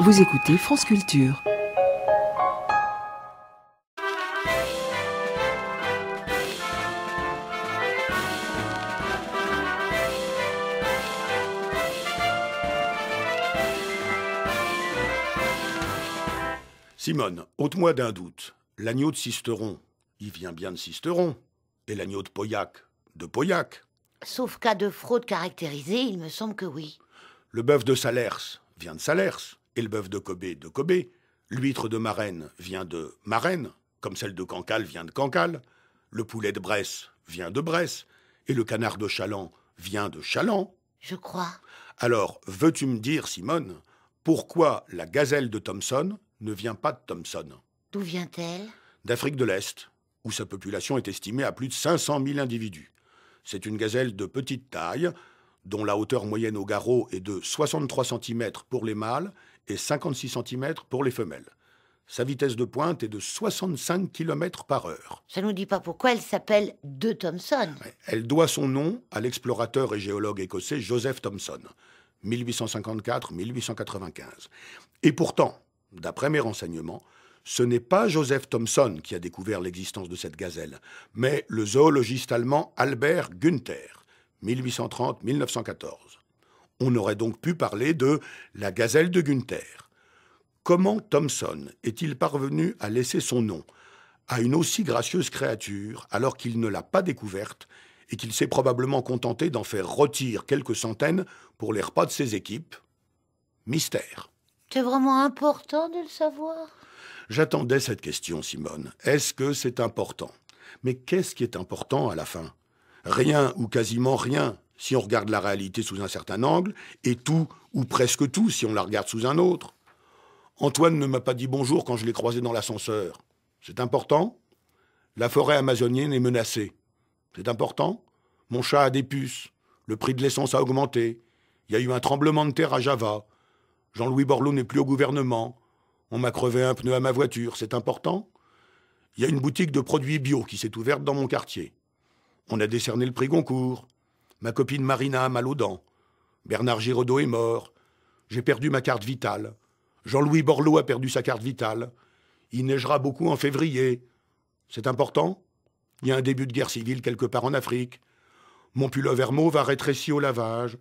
Vous écoutez France Culture. Simone, ôte-moi d'un doute. L'agneau de Sisteron, il vient bien de Sisteron. Et l'agneau de Pauillac. Sauf cas de fraude caractérisée, il me semble que oui. Le bœuf de Salers vient de Salers. Et le bœuf de Kobe. L'huître de Marennes vient de Marennes, comme celle de Cancale vient de Cancale. Le poulet de Bresse vient de Bresse. Et le canard de Chaland vient de Chaland. Je crois. Alors, veux-tu me dire, Simone, pourquoi la gazelle de Thomson ne vient pas de Thomson? D'où vient-elle? D'Afrique de l'Est, où sa population est estimée à plus de 500 000 individus. C'est une gazelle de petite taille, dont la hauteur moyenne au garrot est de 63 cm pour les mâles et 56 cm pour les femelles. Sa vitesse de pointe est de 65 km/h. Ça nous dit pas pourquoi elle s'appelle de Thomson. Elle doit son nom à l'explorateur et géologue écossais Joseph Thomson, 1854-1895. Et pourtant, d'après mes renseignements, ce n'est pas Joseph Thomson qui a découvert l'existence de cette gazelle, mais le zoologiste allemand Albert Günther, 1830-1914. On aurait donc pu parler de la gazelle de Günther. Comment Thomson est-il parvenu à laisser son nom à une aussi gracieuse créature alors qu'il ne l'a pas découverte et qu'il s'est probablement contenté d'en faire rôtir quelques centaines pour les repas de ses équipes? Mystère. C'est vraiment important de le savoir. J'attendais cette question, Simone. Est-ce que c'est important? Mais qu'est-ce qui est important à la fin? Rien ou quasiment rien, si on regarde la réalité sous un certain angle, et tout ou presque tout si on la regarde sous un autre. Antoine ne m'a pas dit bonjour quand je l'ai croisé dans l'ascenseur. C'est important? La forêt amazonienne est menacée. C'est important? Mon chat a des puces. Le prix de l'essence a augmenté. Il y a eu un tremblement de terre à Java. Jean-Louis Borloo n'est plus au gouvernement. On m'a crevé un pneu à ma voiture. C'est important? Il y a une boutique de produits bio qui s'est ouverte dans mon quartier. On a décerné le prix Goncourt. Ma copine Marina a mal aux dents. Bernard Giraudot est mort. J'ai perdu ma carte vitale. Jean-Louis Borloo a perdu sa carte vitale. Il neigera beaucoup en février. C'est important? Il y a un début de guerre civile quelque part en Afrique. Mon pullover mauve a rétréci au lavage.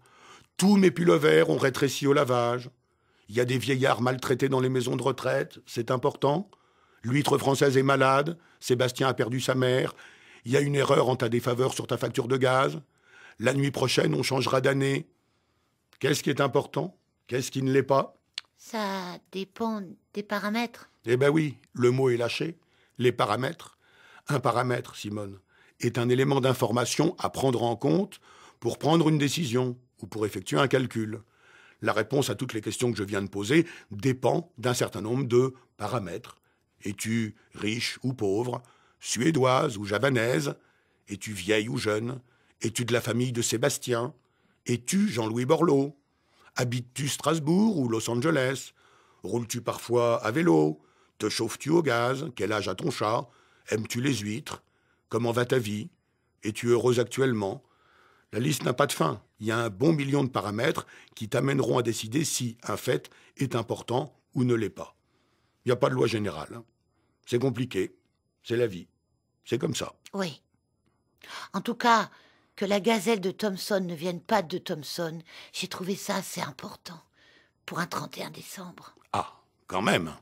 Tous mes pullovers ont rétréci au lavage. Il y a des vieillards maltraités dans les maisons de retraite. C'est important? L'huître française est malade. Sébastien a perdu sa mère. Il y a une erreur en ta défaveur sur ta facture de gaz. La nuit prochaine, on changera d'année. Qu'est-ce qui est important? Qu'est-ce qui ne l'est pas? Ça dépend des paramètres. Eh ben oui, le mot est lâché. Les paramètres. Un paramètre, Simone, est un élément d'information à prendre en compte pour prendre une décision ou pour effectuer un calcul. La réponse à toutes les questions que je viens de poser dépend d'un certain nombre de paramètres. Es-tu riche ou pauvre? Suédoise ou javanaise? Es-tu vieille ou jeune? Es-tu de la famille de Sébastien? Es-tu Jean-Louis Borloo? Habites-tu Strasbourg ou Los Angeles? Roules-tu parfois à vélo? Te chauffes-tu au gaz? Quel âge a ton chat? Aimes-tu les huîtres? Comment va ta vie? Es-tu heureuse actuellement? La liste n'a pas de fin. Il y a un bon million de paramètres qui t'amèneront à décider si un fait est important ou ne l'est pas. Il n'y a pas de loi générale. C'est compliqué. C'est la vie. C'est comme ça. Oui. En tout cas, que la gazelle de Thomson ne vienne pas de Thomson, j'ai trouvé ça assez important pour un 31 décembre. Ah, quand même.